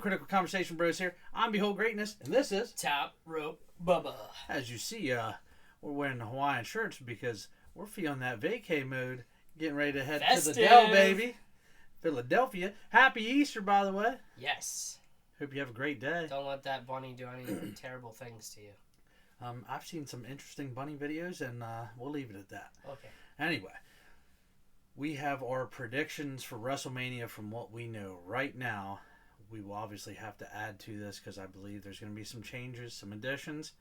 Critical Conversation Bros here. I'm Behold Greatness, and this is Top Rope Bubba. As you see, we're wearing the Hawaiian shirts because we're feeling that vacay mode, getting ready to head Festive. to the Dell, baby. Philadelphia. Happy Easter, by the way. Yes. Hope you have a great day. Don't let that bunny do any terrible things to you. I've seen some interesting bunny videos, and we'll leave it at that. Okay. Anyway, we have our predictions for WrestleMania from what we know right now. We will obviously have to add to this because I believe there's going to be some changes, some additions.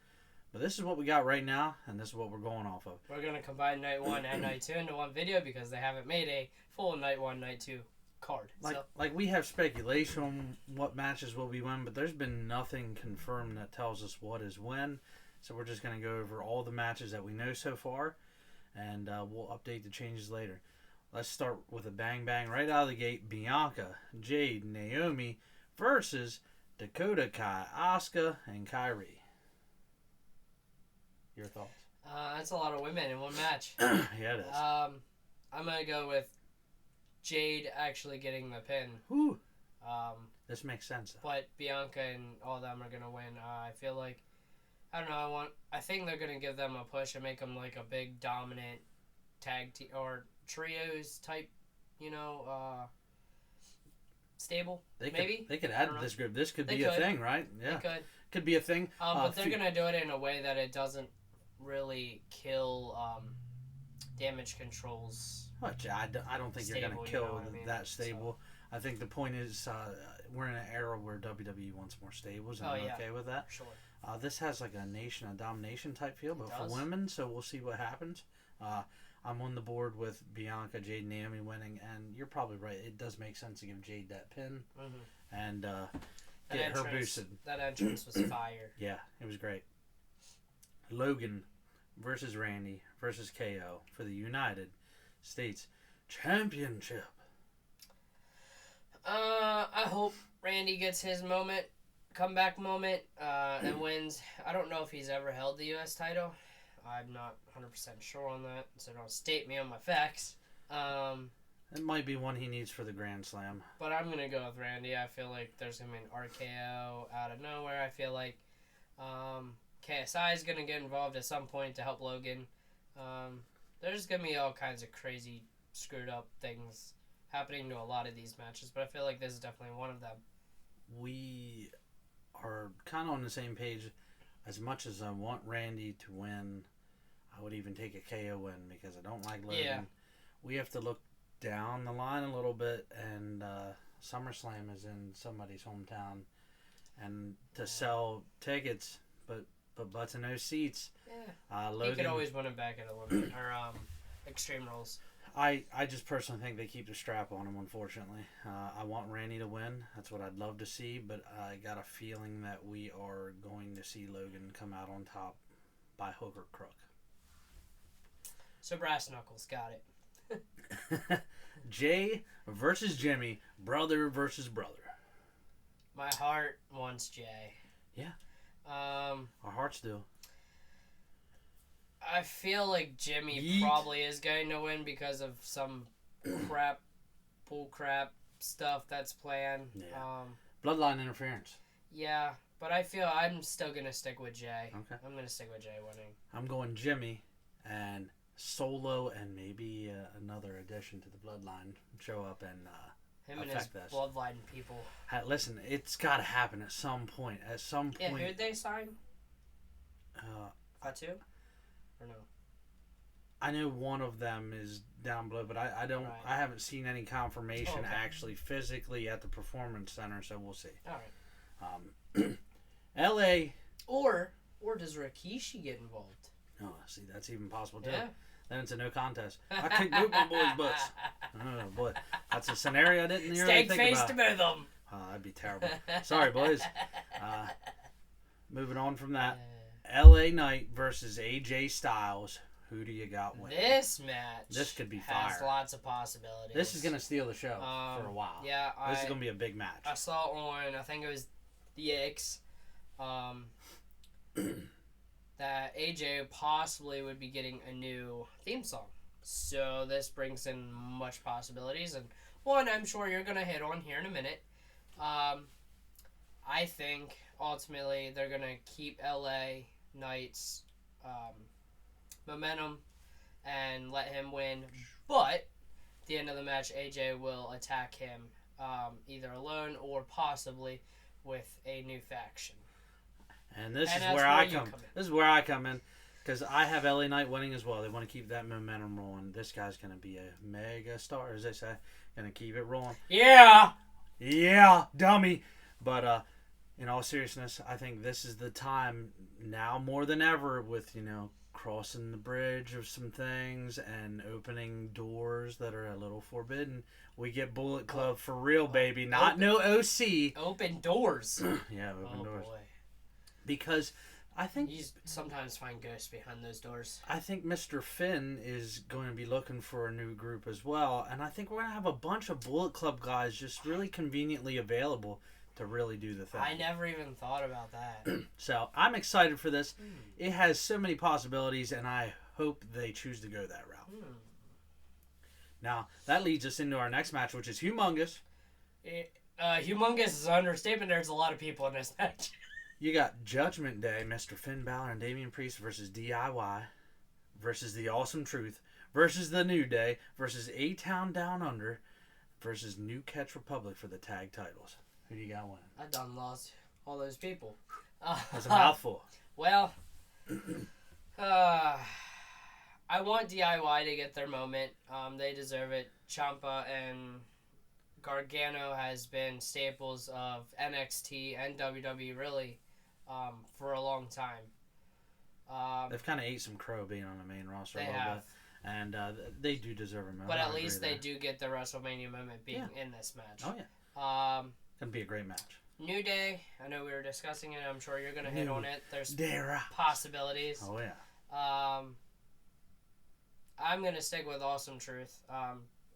But this is what we got right now, and this is what we're going off of. We're going to combine Night 1 and Night 2 into one video because they haven't made a full Night 1, Night 2 card. Like we have speculation on what matches will be when, but there's been nothing confirmed that tells us what is when. So we're just going to go over all the matches that we know so far, and we'll update the changes later. Let's start with a bang bang right out of the gate. Bianca, Jade, Naomi versus Dakota Kai, Asuka, and Kairi. Your thoughts? That's a lot of women in one match. Yeah, it is. I'm going to go with Jade actually getting the pin. Whew. This makes sense. But Bianca and all of them are going to win. I feel like, I don't know, I think they're going to give them a push and make them like a big dominant tag team or trios type, stable. They could add to this group. This could be a thing, right? Yeah. They could. Could be a thing. But they're going to do it in a way that it doesn't really kill damage controls. I don't think you're going to kill that stable. So. I think the point is we're in an era where WWE wants more stables, and I'm okay with that. Sure. This has like a domination type feel, but for women, so we'll see what happens. I'm on the board with Bianca, Jade, Naomi winning, and you're probably right. It does make sense to give Jade that pin and get her boosted. That entrance was fire. Yeah, it was great. Logan versus Randy versus KO for the United States Championship. I hope Randy gets his comeback moment, and wins. I don't know if he's ever held the U.S. title. I'm not 100% sure on that, so don't state me on my facts. It might be one he needs for the Grand Slam. But I'm going to go with Randy. I feel like there's going to be an RKO out of nowhere. I feel like KSI is going to get involved at some point to help Logan. There's going to be all kinds of crazy, screwed up things happening to a lot of these matches, but I feel like this is definitely one of them. We are kind of on the same page. As much as I want Randy to win, I would even take a KO win because I don't like Logan. Yeah. We have to look down the line a little bit, and SummerSlam is in somebody's hometown, and to sell tickets, but butts and no seats. Yeah. Logan, he could always win it back at Extreme Rules. I just personally think they keep the strap on him, unfortunately. I want Randy to win. That's what I'd love to see, but I got a feeling that we are going to see Logan come out on top by hook or crook. So Brass Knuckles, got it. Jay versus Jimmy, brother versus brother. My heart wants Jay. Yeah. Our hearts do. I feel like Jimmy probably is going to win because of some bull crap stuff that's planned. Yeah. Bloodline interference. Yeah, but I feel I'm still going to stick with Jay. Okay. I'm going to stick with Jay winning. I'm going Jimmy and Solo and maybe another addition to the Bloodline show up and him and his this. Bloodline people. Listen, it's got to happen at some point. Yeah, who'd they sign? Fatu? Or no? I know one of them is down below, but I don't. Right. I haven't seen any confirmation actually physically at the Performance Center, so we'll see. All right. L.A. Or does Rikishi get involved? Oh, see, that's even possible too. Yeah. Then it's a no contest. I kicked both my boys' butts. Oh boy, that's a scenario I didn't really think about. Steak face to both them. Oh, that'd be terrible. Sorry, boys. Moving on from that. LA Knight versus AJ Styles. Who do you got winning? This match. This could be has fire. Lots of possibilities. This is gonna steal the show for a while. Yeah, this is gonna be a big match. I saw on, I think it was the X, that AJ possibly would be getting a new theme song. So this brings in much possibilities, and one I'm sure you're gonna hit on here in a minute. I think ultimately they're gonna keep LA Knight's momentum and let him win. But at the end of the match, AJ will attack him either alone or possibly with a new faction. And this is where I come. This is where I come in, because I have LA Knight winning as well. They want to keep that momentum rolling. This guy's going to be a mega star, as they say. Going to keep it rolling. Yeah, dummy. But in all seriousness, I think this is the time now more than ever with, crossing the bridge of some things and opening doors that are a little forbidden. We get Bullet Club for real, baby. Not no OC. Open doors. Yeah, open doors. Boy. Because I think you sometimes find ghosts behind those doors. I think Mr. Finn is going to be looking for a new group as well, and I think we're going to have a bunch of Bullet Club guys just really conveniently available to really do the thing. I never even thought about that. So I'm excited for this. It has so many possibilities, and I hope they choose to go that route. Now, that leads us into our next match, which is humongous. Humongous is an understatement. There's a lot of people in this match. You got Judgment Day, Mr. Finn Balor and Damian Priest versus DIY versus The Awesome Truth versus The New Day versus A-Town Down Under versus New Catch Republic for the tag titles. Who do you got winning? I done lost all those people. That's a mouthful. Well, I want DIY to get their moment. They deserve it. Ciampa and Gargano has been staples of NXT and WWE really for a long time. They've kind of ate some crow being on the main roster a little bit. And they do deserve a moment. But at least they do get the WrestleMania moment being in this match. Oh, yeah. Going to be a great match. New Day, I know we were discussing it. I'm sure you're going to hit on it. There's possibilities. Oh, yeah. I'm going to stick with Awesome Truth.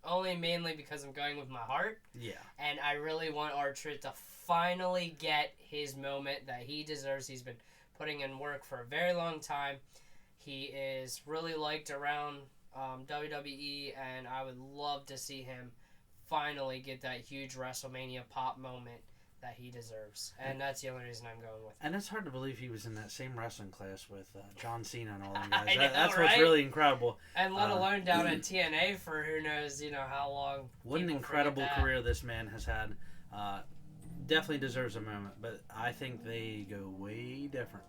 Only mainly because I'm going with my heart. Yeah. And I really want R-Truth to finally get his moment that he deserves. He's been putting in work for a very long time. He is really liked around WWE, and I would love to see him finally get that huge WrestleMania pop moment that he deserves. And that's the only reason I'm going with him. And it's hard to believe he was in that same wrestling class with John Cena and all them guys. That's what's really incredible. And let alone down at TNA for who knows, how long. What an incredible career this man has had. Definitely deserves a moment, but I think they go way different.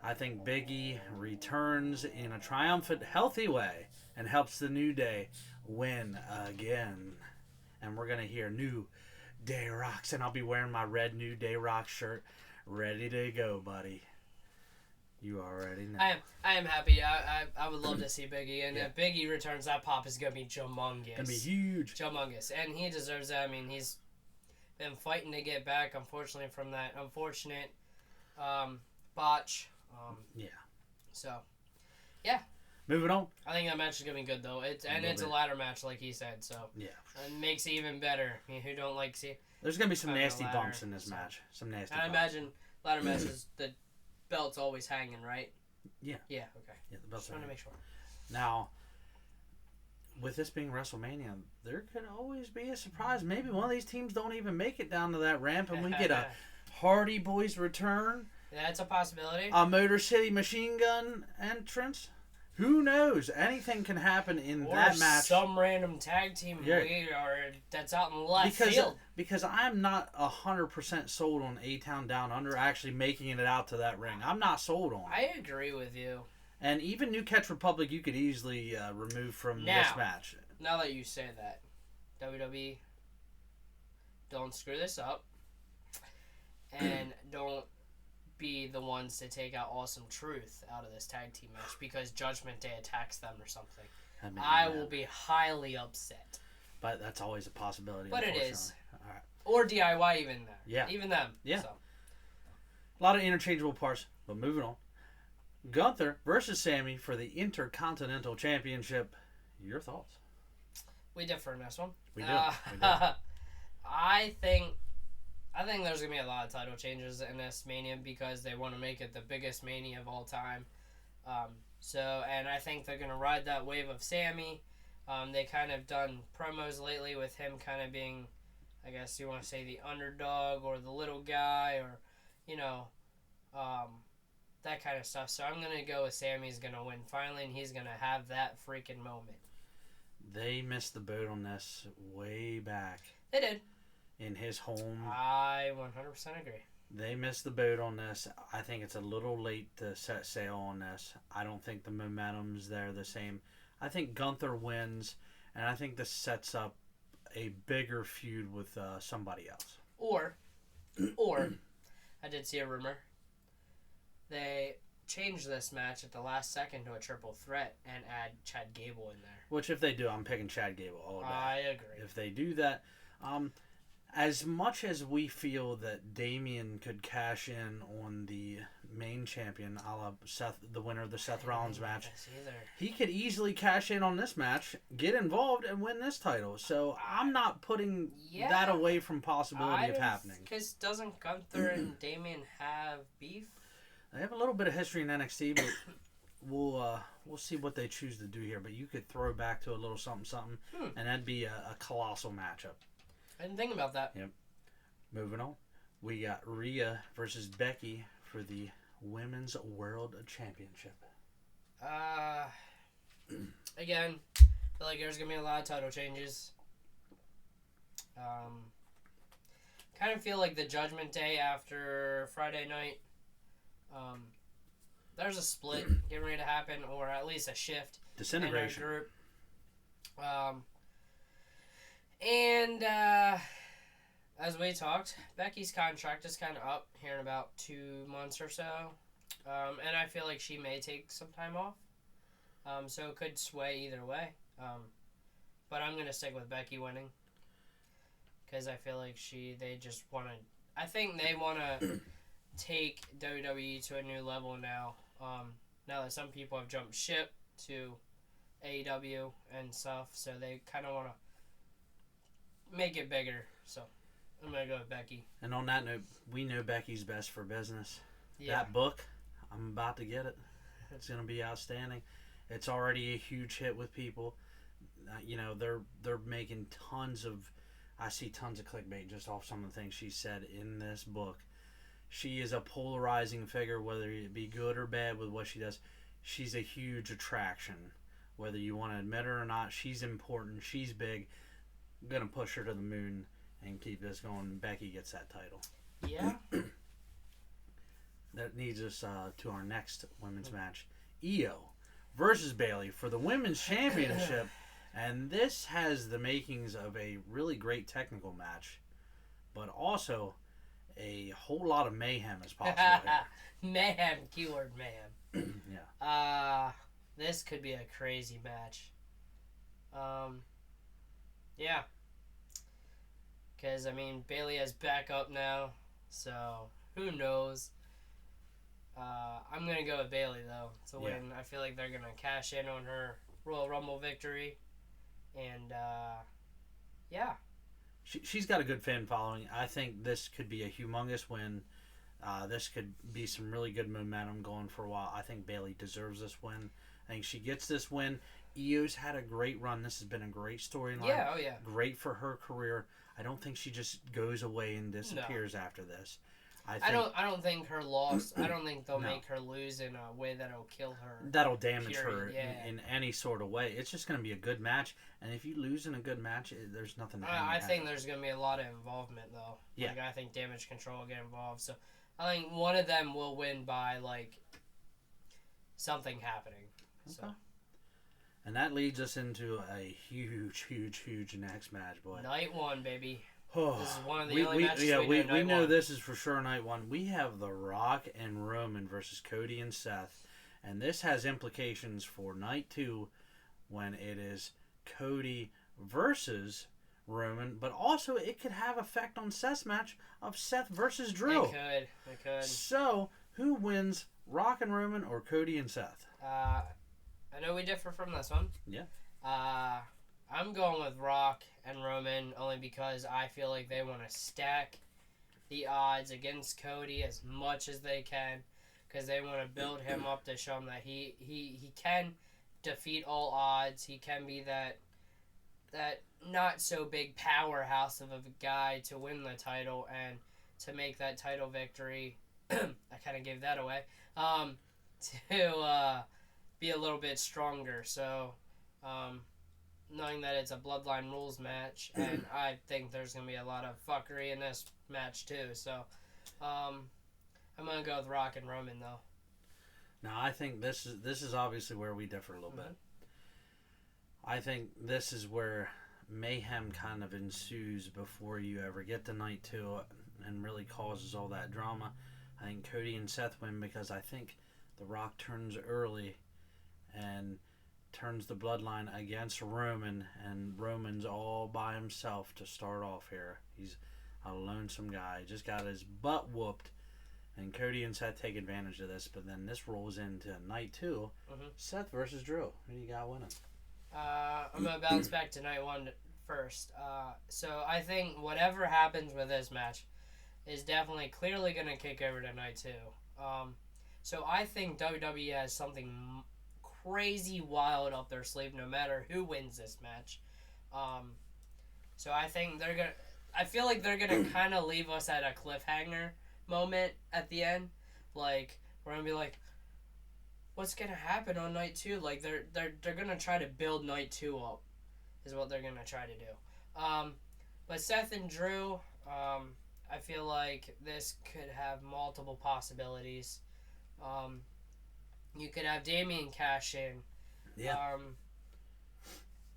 I think Big E returns in a triumphant, healthy way and helps the New Day win again. And we're going to hear New Day Rocks, and I'll be wearing my red New Day Rocks shirt, ready to go, buddy. You already know. I am happy. I would love to see Big E, and if Big E returns, that pop is going to be humongous. Going to be huge. Humongous, and he deserves that. I mean, he's been fighting to get back, unfortunately, from that unfortunate botch. So, yeah. Moving on. I think that match is going to be good, though. It's a ladder match, like he said, so. Yeah. It makes it even better. I mean, who don't like see? There's going to be some nasty bumps in this match. Some nasty bumps. I imagine ladder matches, the belt's always hanging, right? Yeah. Yeah, okay. Yeah, the belt's just want to make sure. Now, with this being WrestleMania, there could always be a surprise. Maybe one of these teams don't even make it down to that ramp, and we get a Hardy Boys return. That's a possibility. A Motor City Machine Gun entrance. Who knows? Anything can happen in that match. Some random tag team that's out in left field. Because I'm not 100% sold on A-Town Down Under actually making it out to that ring. I'm not sold on it. I agree with you. And even New Catch Republic you could easily remove from this match. Now that you say that, WWE, don't screw this up. And don't be the ones to take out Awesome Truth out of this tag team match because Judgment Day attacks them or something. I will be highly upset. But that's always a possibility. But it is. All right. Or DIY even them. Yeah. Even them. Yeah. So. A lot of interchangeable parts, but moving on. Gunther versus Sammy for the Intercontinental Championship. Your thoughts? We differ in this one. We do. I think there's going to be a lot of title changes in this Mania because they want to make it the biggest Mania of all time. And I think they're going to ride that wave of Sammy. They kind of done promos lately with him kind of being I guess you want to say the underdog or the little guy or, you know, that kind of stuff. So I'm going to go with Sammy's going to win finally, and he's going to have that freaking moment. They missed the boat on this way back. They did. In his home. I 100% agree. They missed the boat on this. I think it's a little late to set sail on this. I don't think the momentum's there the same. I think Gunther wins, and I think this sets up a bigger feud with somebody else. Or, I did see a rumor. They changed this match at the last second to a triple threat and add Chad Gable in there. Which, if they do, I'm picking Chad Gable all day. I agree. If they do that, as much as we feel that Damian could cash in on the main champion, a la Seth, the winner of the Seth Rollins match, he could easily cash in on this match, get involved, and win this title. So I'm not putting that away from possibility of happening. Because doesn't Gunther and Damian have beef? They have a little bit of history in NXT, but we'll see what they choose to do here. But you could throw back to a little something, and that'd be a colossal matchup. I didn't think about that. Yep. Moving on, we got Rhea versus Becky for the Women's World Championship. Again, I feel like there's gonna be a lot of title changes. Kind of feel like the Judgment Day after Friday night. There's a split getting ready to happen, or at least a shift Disintegration. in our group. And as we talked, Becky's contract is kind of up here in about 2 months or so. And I feel like she may take some time off. So it could sway either way. But I'm going to stick with Becky winning. Because I feel like they just want to... I think they want to take WWE to a new level now. Now that some people have jumped ship to AEW and stuff. So they kind of want to make it bigger. So I'm going to go with Becky. And on that note, we know Becky's best for business. Yeah. That book, I'm about to get it. It's going to be outstanding. It's already a huge hit with people. They're making tons of... I see tons of clickbait just off some of the things she said in this book. She is a polarizing figure, whether it be good or bad with what she does. She's a huge attraction. Whether you want to admit it or not, she's important. She's big. I'm going to push her to the moon and keep this going. Becky gets that title. Yeah. That leads us to our next women's match. Io versus Bayley for the women's championship. And this has the makings of a really great technical match, but also a whole lot of mayhem is possible here. Mayhem, keyword mayhem. Yeah. This could be a crazy match. Yeah. Because, Bayley has backup now, so who knows? I'm going to go with Bayley, though, to win. Yeah. I feel like they're going to cash in on her Royal Rumble victory. And, yeah. She's got a good fan following. I think this could be a humongous win. This could be some really good momentum going for a while. I think Bayley deserves this win. I think she gets this win. Io's had a great run. This has been a great storyline. Yeah, oh yeah. Great for her career. I don't think she just goes away and disappears after this. I don't think her loss. I don't think they'll make her lose in a way that'll kill her. That'll damage her in any sort of way. It's just going to be a good match, and if you lose in a good match, there's nothing. I think there's going to be a lot of involvement though. Yeah. Like, I think Damage Control will get involved. So I think one of them will win by something happening. Okay. So. And that leads us into a huge next match, boy. Night 1, baby. Oh, this is one of the only matches we know this is for sure night 1. We have The Rock and Roman versus Cody and Seth, and this has implications for night 2 when it is Cody versus Roman, but also it could have effect on Seth's match of Seth versus Drew. It could. So, who wins, Rock and Roman or Cody and Seth? I know we differ from this one. Yeah. I'm going with Rock and Roman only because I feel like they want to stack the odds against Cody as much as they can, because they want to build him up to show him that he can defeat all odds. He can be that that not so big powerhouse of a guy to win the title and to make that title victory. I kind of gave that away. To be a little bit stronger. So, knowing that it's a Bloodline Rules match, and I think there's going to be a lot of fuckery in this match too. So, I'm going to go with Rock and Roman though. Now, I think this is obviously where we differ a little bit. I think this is where mayhem kind of ensues before you ever get to night 2 and really causes all that drama. I think Cody and Seth win because I think The Rock turns early and turns the bloodline against Roman, and Roman's all by himself to start off here. He's a lonesome guy, just got his butt whooped, and Cody and Seth take advantage of this, but then this rolls into night 2. Seth versus Drew. Who do you got winning? I'm going to bounce back to night 1 first. So I think whatever happens with this match is definitely clearly going to kick over to night 2. So I think WWE has something crazy wild up their sleeve no matter who wins this match. So I think they're going to... I feel like they're going to kind of leave us at a cliffhanger moment at the end. Like, we're going to be like, what's going to happen on night 2? Like, they're going to try to build night 2 up, is what they're going to try to do. But Seth and Drew, I feel like this could have multiple possibilities. You could have Damian cash in. Yeah.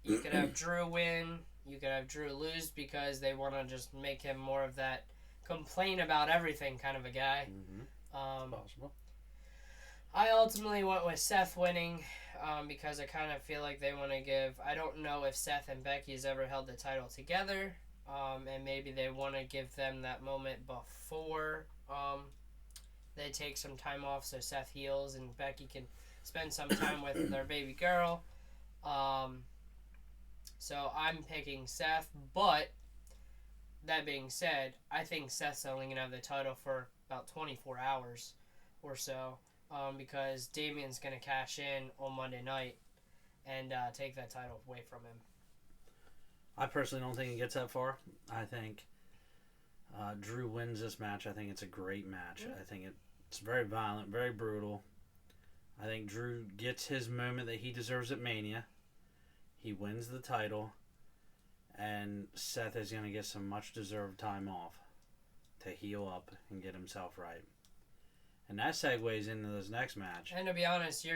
You could have Drew win. You could have Drew lose because they want to just make him more of that complain about everything kind of a guy. Possible. I ultimately went with Seth winning because I kind of feel like they want to give... I don't know if Seth and Becky has ever held the title together, and maybe they want to give them that moment before they take some time off so Seth heals and Becky can spend some time with their baby girl. So I'm picking Seth, but that being said, I think Seth's only going to have the title for about 24 hours or so because Damian's going to cash in on Monday night and take that title away from him. I personally don't think it gets that far. I think Drew wins this match. I think it's a great match. I think it's very violent, very brutal. I think Drew gets his moment that he deserves at Mania. He wins the title, and Seth is going to get some much-deserved time off to heal up and get himself right. And that segues into this next match. And to be honest, your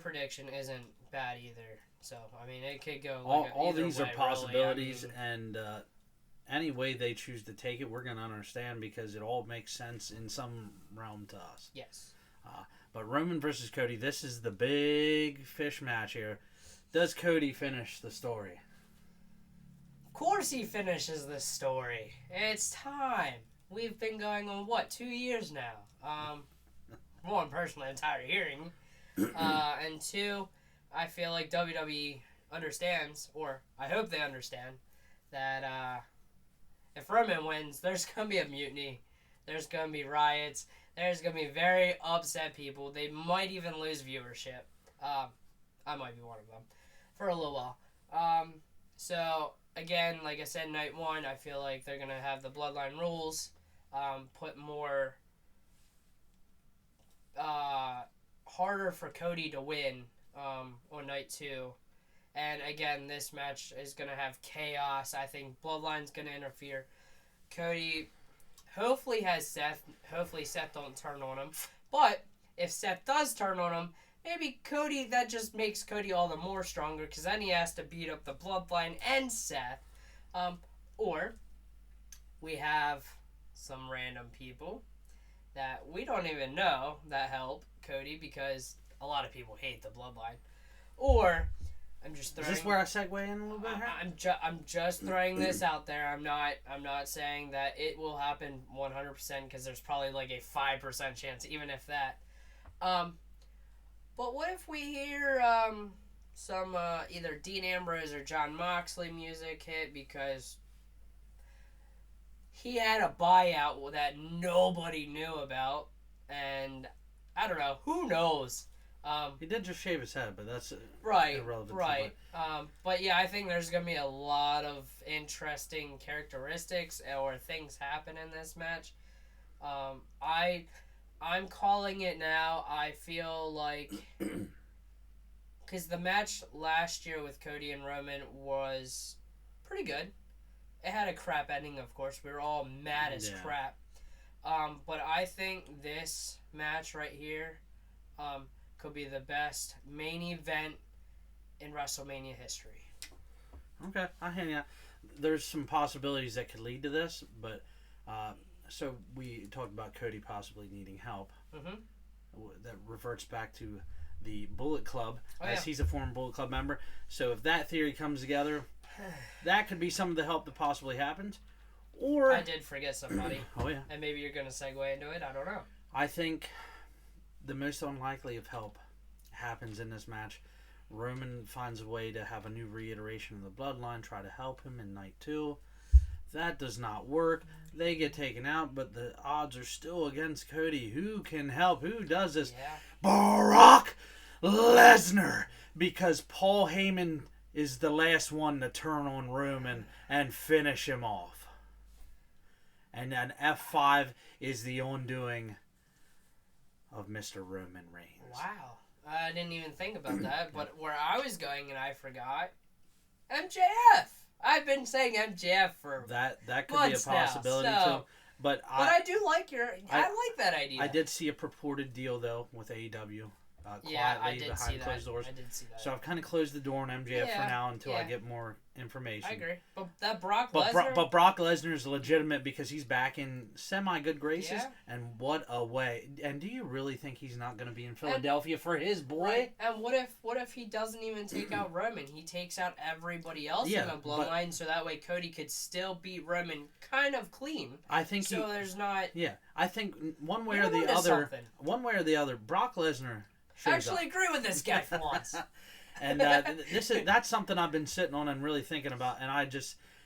prediction isn't bad either. So, I mean, it could go all these are possibilities, really. I mean, and any way they choose to take it, we're going to understand because it all makes sense in some realm to us. Yes. But Roman versus Cody, this is the big fish match here. Does Cody finish the story? Of course he finishes the story. It's time. We've been going on, 2 years now? One, personally, I'm tired of hearing. And two, I feel like WWE understands, or I hope they understand, that if Roman wins, there's going to be a mutiny. There's going to be riots. There's going to be very upset people. They might even lose viewership. I might be one of them for a little while. So, again, like I said, night 1, I feel like they're going to have the Bloodline rules, put more harder for Cody to win on night 2. And, again, this match is going to have chaos. I think Bloodline's going to interfere. Cody... hopefully has Seth. Hopefully Seth don't turn on him. But if Seth does turn on him, maybe Cody, that just makes Cody all the more stronger because then he has to beat up the Bloodline and Seth. Or we have some random people that we don't even know that help Cody because a lot of people hate the Bloodline. Or... I'm just throwing... Is this where I segue in a little bit here? I'm just throwing this out there. I'm not saying that it will happen 100% because there's probably like a 5% chance, even if that. But what if we hear some either Dean Ambrose or Jon Moxley music hit because he had a buyout that nobody knew about, and I don't know, who knows? He did just shave his head, but that's irrelevant. Right. But yeah, I think there's gonna be a lot of interesting characteristics or things happen in this match. I'm calling it now. I feel like because the match last year with Cody and Roman was pretty good. It had a crap ending, of course. We were all mad as crap. But I think this match right here could be the best main event in WrestleMania history. Okay, I hear you. There's some possibilities that could lead to this, but so we talked about Cody possibly needing help. Mm-hmm. That reverts back to the Bullet Club, as he's a former Bullet Club member. So if that theory comes together, that could be some of the help that possibly happens. Or I did forget somebody. Oh yeah. And maybe you're going to segue into it. I don't know. I think the most unlikely of help happens in this match. Roman finds a way to have a new reiteration of the bloodline, try to help him in night 2. That does not work. They get taken out, but the odds are still against Cody. Who can help? Who does this? Yeah. Brock Lesnar. Because Paul Heyman is the last one to turn on Roman and finish him off. And then F5 is the undoing of Mr. Roman Reigns. Wow. I didn't even think about that, but where I was going and I forgot, MJF. I've been saying MJF for that could be a possibility too. But I do like I like that idea. I did see a purported deal though with AEW. I did behind closed doors. I did see that. So I've kind of closed the door on MJF for now until I get more information. I agree. But that Brock Lesnar... But Brock Lesnar is legitimate because he's back in semi-good graces. Yeah. And what a way. And do you really think he's not going to be in Philadelphia for his boy? Right. And what if he doesn't even take out Roman? He takes out everybody else in the bloodline so that way Cody could still beat Roman kind of clean. I think there's not... Yeah. I think one way or the other, Brock Lesnar... I actually agree with this guy for once. And that's something I've been sitting on and really thinking about. And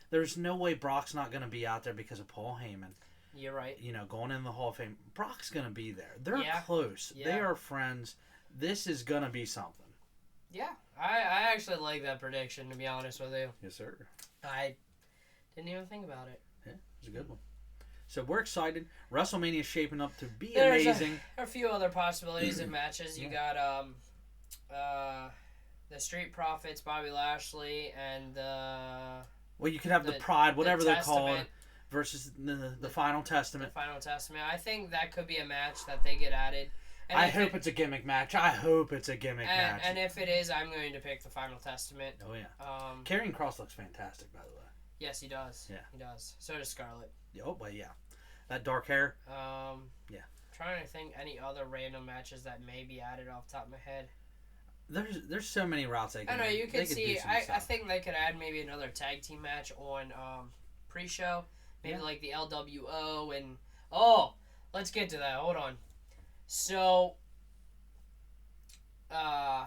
there's no way Brock's not going to be out there because of Paul Heyman. You're right. Going in the Hall of Fame. Brock's going to be there. They're close. Yeah. They are friends. This is going to be something. Yeah. I actually like that prediction, to be honest with you. Yes, sir. I didn't even think about it. Yeah, it's a good one. So we're excited. WrestleMania is shaping up to be amazing. A few other possibilities in matches. You got the Street Profits, Bobby Lashley, and well, you could have the Pride, whatever they're called, versus the Final Testament. The Final Testament. I think that could be a match that they get added. And I hope it's a gimmick match. I hope it's a gimmick match. And if it is, I'm going to pick the Final Testament. Oh yeah. Karrion Kross looks fantastic, by the way. Yes, he does. Yeah, he does. So does Scarlett. Oh, but yeah, that dark hair. Yeah. Trying to think any other random matches that may be added off the top of my head. There's so many routes they can. I know you could see. I think they could add maybe another tag team match on pre-show, maybe like the LWO and let's get to that. Hold on. So, I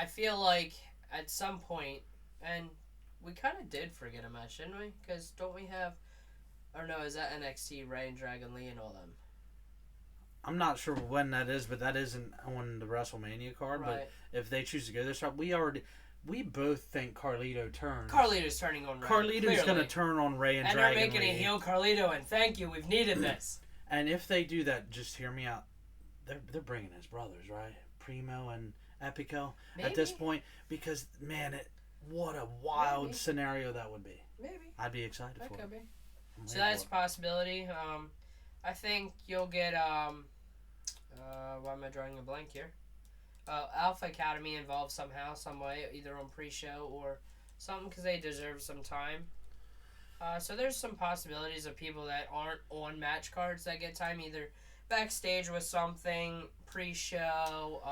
feel like at some point, and we kind of did forget a match, didn't we? Because don't we have... Or no, is that NXT, Ray and Dragon Lee and all them? I'm not sure when that is, but that isn't on the WrestleMania card. Right. But if they choose to go this route, we both think Carlito turns. Carlito's turning on Ray. Carlito's going to turn on Ray and Dragon Lee. And they're making a heel Carlito, and thank you, we've needed this. And if they do that, just hear me out. They're bringing his brothers, right? Primo and Epico at this point. Because, man, what a wild scenario that would be. Maybe. I'd be excited for it. That could be. So that's a possibility. I think you'll get, why am I drawing a blank here? Alpha Academy involved somehow, some way, either on pre-show or something, because they deserve some time. So there's some possibilities of people that aren't on match cards that get time, either backstage with something, pre-show.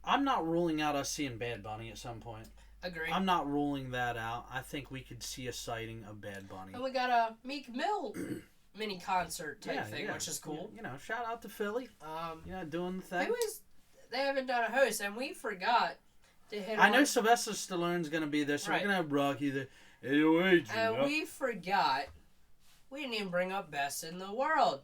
I'm not ruling out us seeing Bad Bunny at some point. Agree. I'm not ruling that out. I think we could see a sighting of Bad Bunny. And we got a Meek Mill mini concert type thing, which is cool. Shout out to Philly. Doing the thing. They haven't done a host, and we forgot to hit I know Sylvester Stallone's going to be there, so we're going to have Rocky there. And we forgot, we didn't even bring up Best in the World.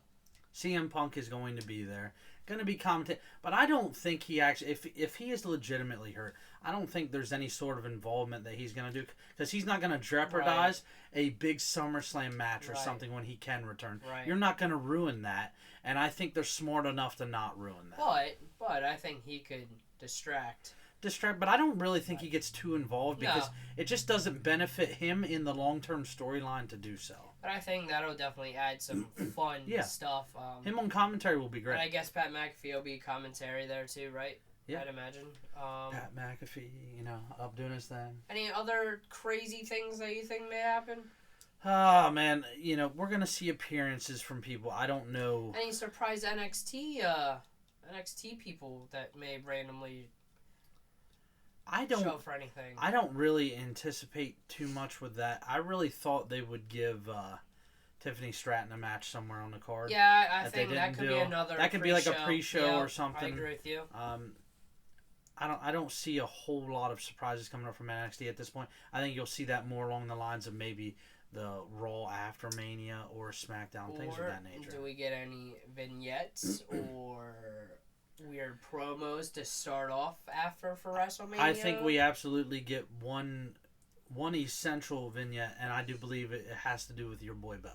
CM Punk is going to be there, going to be commentating. But I don't think he actually, if he is legitimately hurt, I don't think there's any sort of involvement that he's going to do, because he's not going to jeopardize a big SummerSlam match or something when he can return. Right. You're not going to ruin that, and I think they're smart enough to not ruin that. But I think he could distract, but I don't really think he gets too involved, because it just doesn't benefit him in the long-term storyline to do so. But I think that'll definitely add some fun stuff. Him on commentary will be great. And I guess Pat McAfee will be commentary there too, right? Yeah. I'd imagine. Pat McAfee, up doing his thing. Any other crazy things that you think may happen? Oh, man. We're going to see appearances from people. I don't know. Any surprise NXT people that may randomly show for anything? I don't really anticipate too much with that. I really thought they would give Tiffany Stratton a match somewhere on the card. Yeah, I think that could be another. That could be like a pre-show or something. I agree with you. I don't see a whole lot of surprises coming up from NXT at this point. I think you'll see that more along the lines of maybe the Raw after Mania or SmackDown, things of that nature. Do we get any vignettes or weird promos to start off after for WrestleMania? I think we absolutely get one essential vignette, and I do believe it has to do with your boy Bo.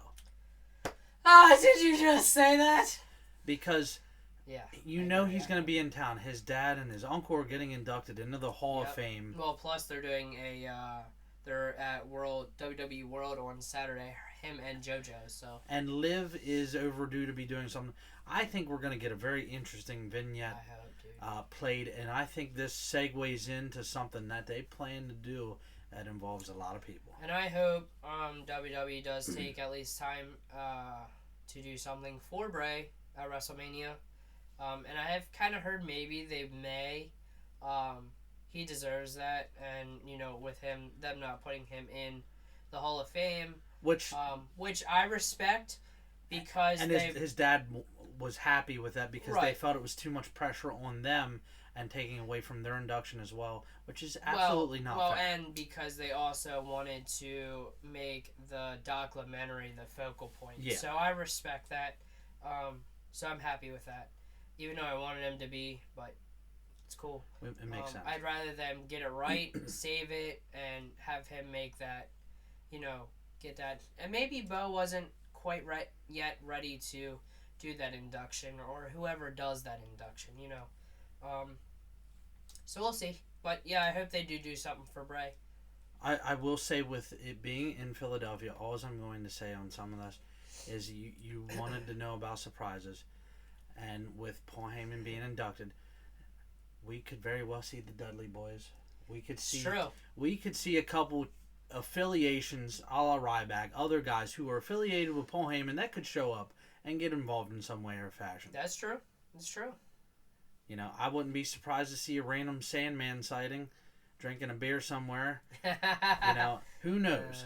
Did you just say that? Because he's going to be in town. His dad and his uncle are getting inducted into the Hall of Fame. Well, plus they're doing they're at WWE World on Saturday, him and JoJo. So. And Liv is overdue to be doing something. I think we're going to get a very interesting vignette played, and I think this segues into something that they plan to do that involves a lot of people. And I hope WWE does take at least time to do something for Bray at WrestleMania. And I have kind of heard maybe they may. He deserves that, and with them not putting him in the Hall of Fame, which I respect, because his dad was happy with that, because they felt it was too much pressure on them and taking away from their induction as well, which is absolutely not fair. And because they also wanted to make the documentary the focal point. Yeah. So I respect that. So I'm happy with that, even though I wanted him to be, but. It's cool. It makes sense. I'd rather them get it right, save it, and have him make that, get that. And maybe Bo wasn't quite ready to do that induction, or whoever does that induction, So we'll see. But yeah, I hope they do something for Bray. I will say, with it being in Philadelphia, all I'm going to say on some of this is you wanted to know about surprises, and with Paul Heyman being inducted, we could very well see the Dudley Boys. We could see a couple affiliations, a la Ryback, other guys who are affiliated with Paul Heyman that could show up and get involved in some way or fashion. That's true. I wouldn't be surprised to see a random Sandman sighting, drinking a beer somewhere. Who knows?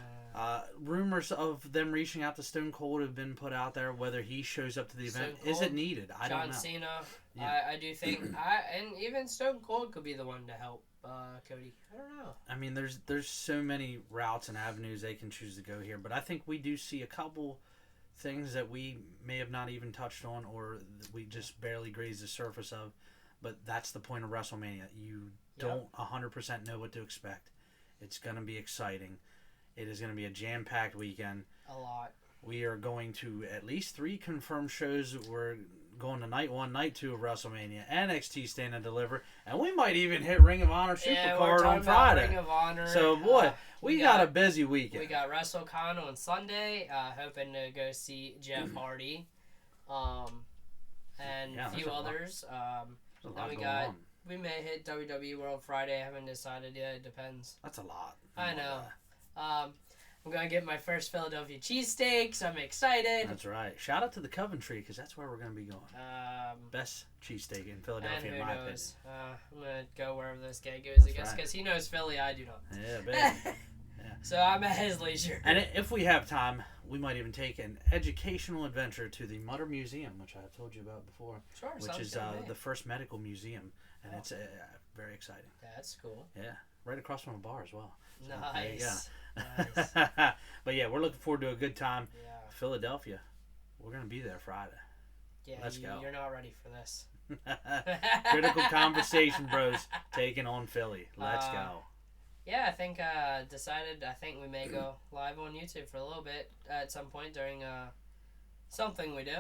Rumors of them reaching out to Stone Cold have been put out there. Whether he shows up to the event, is it needed? I don't know. John Cena, I do think, and even Stone Cold could be the one to help Cody. I don't know. I mean, there's so many routes and avenues they can choose to go here, but I think we do see a couple things that we may have not even touched on, or we just barely grazed the surface of. But that's the point of WrestleMania. You don't 100% know what to expect. It's going to be exciting. It is going to be a jam-packed weekend. A lot. We are going to at least 3 confirmed shows. We're going to night 1, night 2 of WrestleMania, NXT Stand and Deliver, and we might even hit Ring of Honor Supercard on Friday. Ring of Honor. So, boy, we got a busy weekend. We got WrestleCon on Sunday, hoping to go see Jeff Hardy, and a few others. Then we may hit WWE World Friday. I haven't decided yet. It depends. That's a lot. I know. I'm going to get my first Philadelphia cheesesteaks. I'm excited. That's right. Shout out to the Coventry, because that's where we're going to be going. Best cheesesteak in Philadelphia, in my opinion. I'm going to go wherever this guy goes, I guess, because he knows Philly. I do not. Yeah, baby. So I'm at his leisure. And if we have time, we might even take an educational adventure to the Mutter Museum, which I've told you about before. Sure. Which is the first medical museum, and it's very exciting. That's cool. Yeah, right across from a bar as well. So, nice. Nice. But yeah, we're looking forward to a good time. Yeah. Philadelphia, we're gonna be there Friday. Yeah, Let's go. You're not ready for this. Critical conversation, bros. Taking on Philly. Let's go. Yeah, I think decided. I think we may go live on YouTube for a little bit at some point during something we do.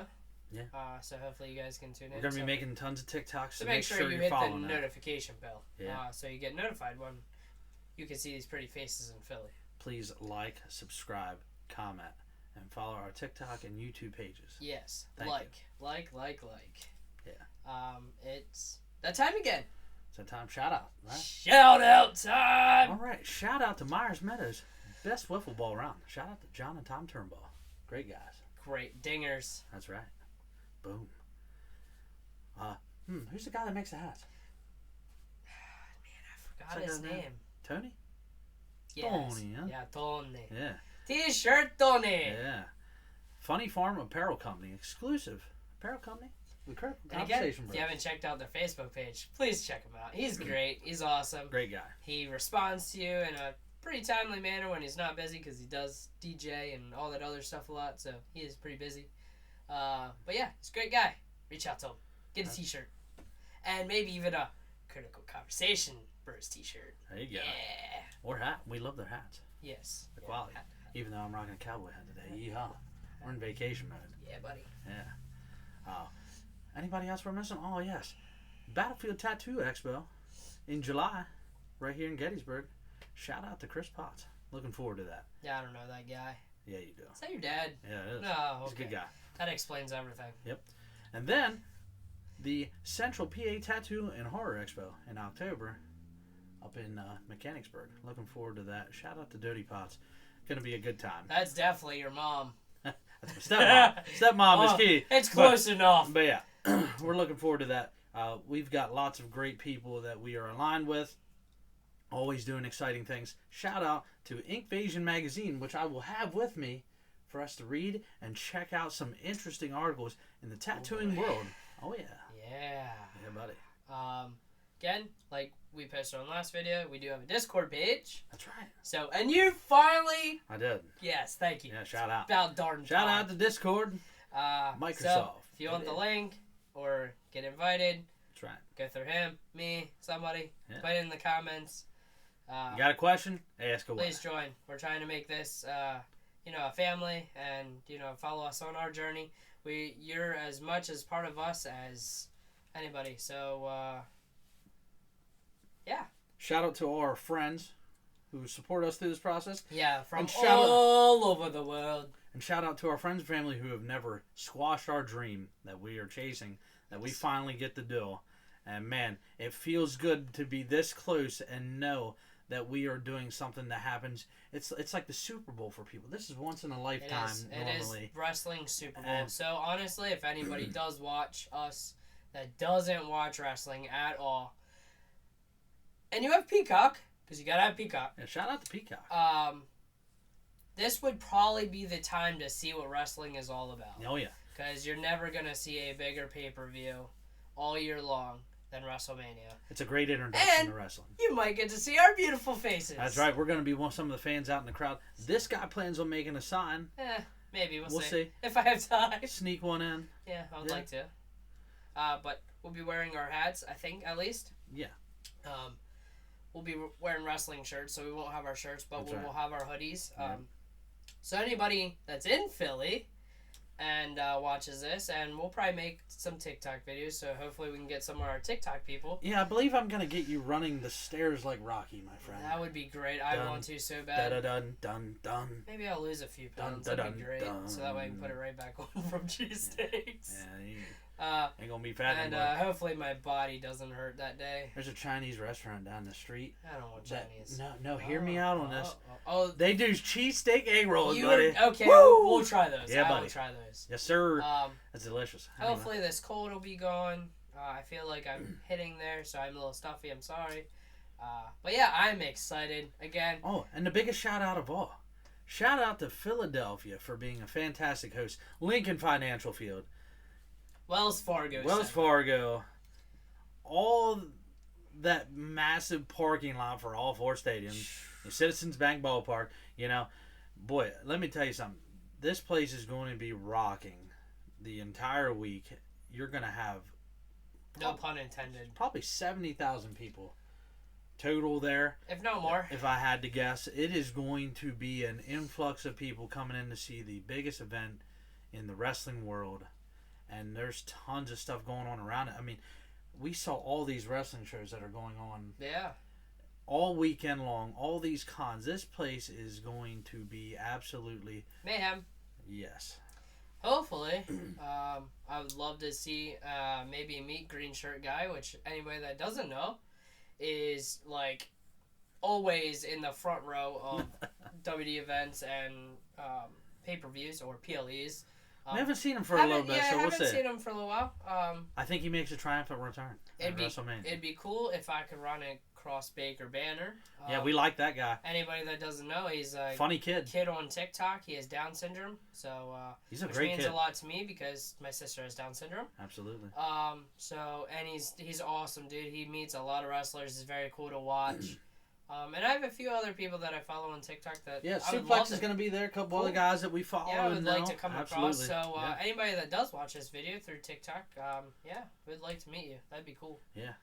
Yeah. So hopefully you guys can tune in. We're gonna be making tons of TikToks. So make sure you you're hit the following that. notification bell. Yeah. So you get notified when you can see these pretty faces in Philly. Please like, subscribe, comment, and follow our TikTok and YouTube pages. Yes. Thank like. Yeah. It's that time again. So time shout out, right? Shout out time. All right. Shout out to Myers Meadows, best wiffle ball around. Shout out to John and Tom Turnbull, great guys. Great dingers. That's right. Boom. Who's the guy that makes the hats? Man, I forgot his name. Tony? Yes. Tony, huh? Yeah, Tony. Yeah. T-shirt Tony. Yeah. Funny Farm Apparel Company, exclusive apparel company. With critical And again, conversation, if you haven't checked out their Facebook page, please check him out. He's great. He's awesome. Great guy. He responds to you in a pretty timely manner when he's not busy because he does DJ and all that other stuff a lot, so he is pretty busy. But yeah, he's a great guy. Reach out to him. Get a t-shirt. And maybe even a Critical Conversation Bros t-shirt. There you go. Yeah. Or hat. We love their hats. Yes. The quality. Hat. Even though I'm rocking a cowboy hat today. Yeehaw. We're in vacation mode. Yeah, buddy. Yeah. Anybody else we're missing? Oh, yes. Battlefield Tattoo Expo in July, right here in Gettysburg. Shout out to Chris Potts. Looking forward to that. Yeah, I don't know that guy. Yeah, you do. Is that your dad? Yeah, it is. No, okay. He's a good guy. That explains everything. Yep. And then the Central PA Tattoo and Horror Expo in October up in Mechanicsburg. Looking forward to that. Shout out to Dodie Potts. Going to be a good time. That's definitely your mom. That's my stepmom. Stepmom is key. It's close enough. But yeah, we're looking forward to that. We've got lots of great people that we are aligned with. Always doing exciting things. Shout out to Inkvasion Magazine, which I will have with me for us to read and check out some interesting articles in the tattooing world. Oh, yeah. Yeah. Yeah, buddy. Again, like we posted on last video, we do have a Discord page. That's right. So, and you finally... I did. Yes, thank you. Yeah, shout out. About darn Shout time. out to Discord. Microsoft. So, if you want the link or get invited, That's right. go through him, me, somebody. Yeah. Put it in the comments. You got a question? Ask away. Please join. We're trying to make this, a family, and follow us on our journey. You're as much as part of us as anybody. So, yeah. Shout out to all our friends who support us through this process. Yeah, from And all over the world. And shout out to our friends and family who have never squashed our dream that we are chasing, that we finally get to do. And man, it feels good to be this close and know that we are doing something that happens. It's like the Super Bowl for people. This is once in a lifetime normally. It is wrestling Super Bowl. And so honestly, if anybody does watch us that doesn't watch wrestling at all, and you have Peacock, because you gotta have Peacock. Yeah, shout out to Peacock. This would probably be the time to see what wrestling is all about. Oh yeah. Because you're never gonna see a bigger pay-per-view all year long than WrestleMania. It's a great introduction and to wrestling. You might get to see our beautiful faces. That's right. We're going to be some of the fans out in the crowd. This guy plans on making a sign. Maybe. We'll see. see. If I have time. Sneak one in. Yeah, I would like to. But we'll be wearing our hats, I think, at least. Yeah. We'll be wearing wrestling shirts, so we won't have our shirts, but we'll have our hoodies. Yeah. So anybody that's in Philly and watches this, and we'll probably make some TikTok videos, so hopefully we can get some of our TikTok people. Yeah, I believe I'm going to get you running the stairs like Rocky, my friend. That would be great. I want to so bad. Dun-dun-dun-dun. Maybe I'll lose a few pounds. Dun, That'd be dun, great. dun. So that way I can put it right back on from cheesesteaks. Yeah, you ain't going to be fat and anymore. Hopefully my body doesn't hurt that day. There's a Chinese restaurant down the street. I don't want Chinese. No, hear me out on this. Oh, They do cheesesteak egg rolls, buddy. Okay, Woo! we'll try those. Yeah, I buddy. will try those. Yes, sir. That's delicious. Hopefully this cold will be gone. I feel like I'm hitting there, so I'm a little stuffy. I'm sorry. But yeah, I'm excited again. Oh, and the biggest shout out of all. Shout out to Philadelphia for being a fantastic host. Lincoln Financial Field. Wells Fargo. Wells Fargo. All that massive parking lot for all four stadiums. The Citizens Bank Ballpark. Boy, let me tell you something. This place is going to be rocking the entire week. you're going to have No pun intended. probably 70,000 people total there. If not more. If I had to guess, it is going to be an influx of people coming in to see the biggest event in the wrestling world. And there's tons of stuff going on around it. I mean, we saw all these wrestling shows that are going on Yeah. all weekend long, all these cons. This place is going to be absolutely mayhem. Yes. Hopefully. I would love to see maybe meet Green Shirt Guy, which anybody that doesn't know is like always in the front row of WD events and pay-per-views or PLEs. We haven't seen him for a little bit, so we'll see. I haven't seen him for a little while. I think he makes a triumphant return at WrestleMania. It'd be cool if I could run a Cross Baker banner. Yeah, we like that guy. Anybody that doesn't know, he's a funny kid on TikTok. He has Down syndrome, so he's a great kid. Which means a lot to me because my sister has Down syndrome. Absolutely. So and he's awesome, dude. He meets a lot of wrestlers. He's very cool to watch. And I have a few other people that I follow on TikTok that Suplex is going to be there. A couple other guys that we follow. Yeah, I would like to come across. So yeah. Anybody that does watch this video through TikTok, we'd like to meet you. That'd be cool. Yeah.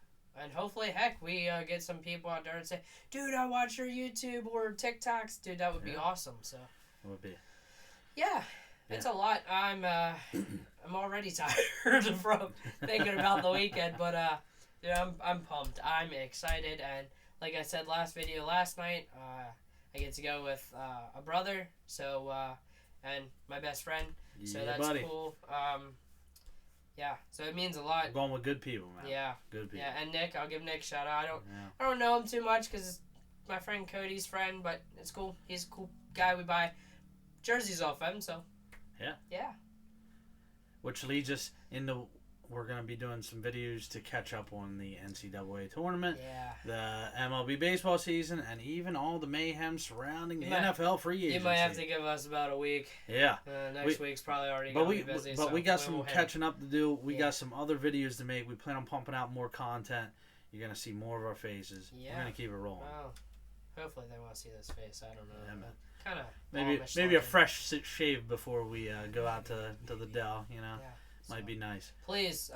And hopefully, heck, we get some people out there and say, dude, I watch your YouTube or TikToks. Dude, that would be awesome. So. It would be. Yeah. It's a lot. I'm already tired from thinking about the weekend, but I'm pumped. I'm excited, and like I said last night, I get to go with a brother, so and my best friend, so that's cool. Yeah, so it means a lot. We're going with good people, man. Yeah, good people. Yeah, and Nick, I'll give Nick a shout out. I don't know him too much because it's my friend Cody's friend, but it's cool. He's a cool guy. We buy jerseys off him, so yeah. Which leads us into. We're going to be doing some videos to catch up on the NCAA tournament, the MLB baseball season, and even all the mayhem surrounding the NFL free agency. You might have to give us about a week. Yeah. Next week's probably already going to be busy. But we got some catching up to do. We got some other videos to make. We plan on pumping out more content. You're going to see more of our faces. Yeah. We're going to keep it rolling. Well, hopefully they want to see this face. I don't know. Yeah, man. Kind of maybe a fresh shave before we go out to the Dell, you know. Yeah. Might be nice. Please,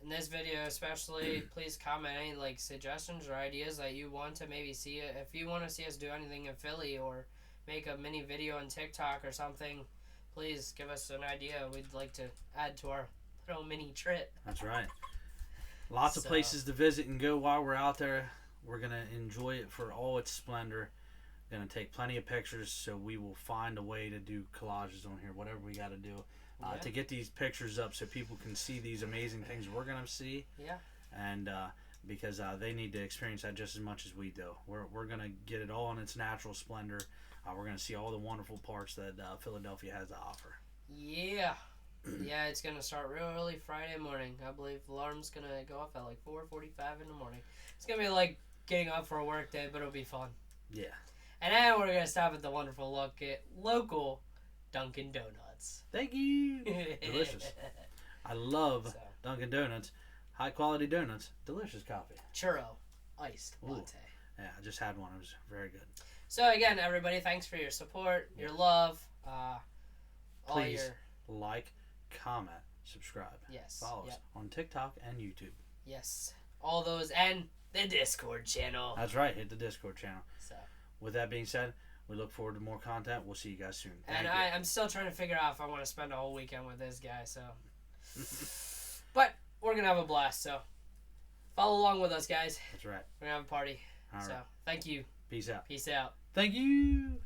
in this video especially, please comment any like suggestions or ideas that you want to maybe see. If you want to see us do anything in Philly or make a mini video on TikTok or something, please give us an idea. We'd like to add to our little mini trip. That's right. Lots of places to visit and go while we're out there. We're going to enjoy it for all its splendor. Going to take plenty of pictures, so we will find a way to do collages on here, whatever we got to do. To get these pictures up so people can see these amazing things we're going to see. Yeah. And because they need to experience that just as much as we do. We're going to get it all in its natural splendor. We're going to see all the wonderful parts that Philadelphia has to offer. Yeah. Yeah, it's going to start real early Friday morning. I believe the alarm's going to go off at like 4:45 in the morning. It's going to be like getting up for a work day, but it'll be fun. Yeah. And then we're going to stop at the wonderful local Dunkin' Donuts. Thank you. Delicious. I love Dunkin' Donuts. High quality donuts. Delicious coffee. Churro. Iced latte. Yeah, I just had one. It was very good. So again, everybody, thanks for your support, your love. Please like, comment, subscribe. Yes. Follow us on TikTok and YouTube. Yes. All those and the Discord channel. That's right. Hit the Discord channel. So. With that being said, we look forward to more content. We'll see you guys soon. And I'm still trying to figure out if I want to spend a whole weekend with this guy. So, but we're gonna have a blast. So, follow along with us, guys. That's right. We're gonna have a party. All right. Thank you. Peace out. Peace out. Thank you.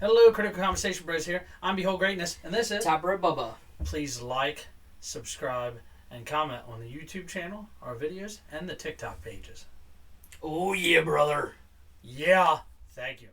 Hello, Critical Conversation Bros here. I'm Behold Greatness, and this is... Tabra Bubba. Please like, subscribe, and comment on the YouTube channel, our videos, and the TikTok pages. Oh yeah, brother. Yeah. Thank you.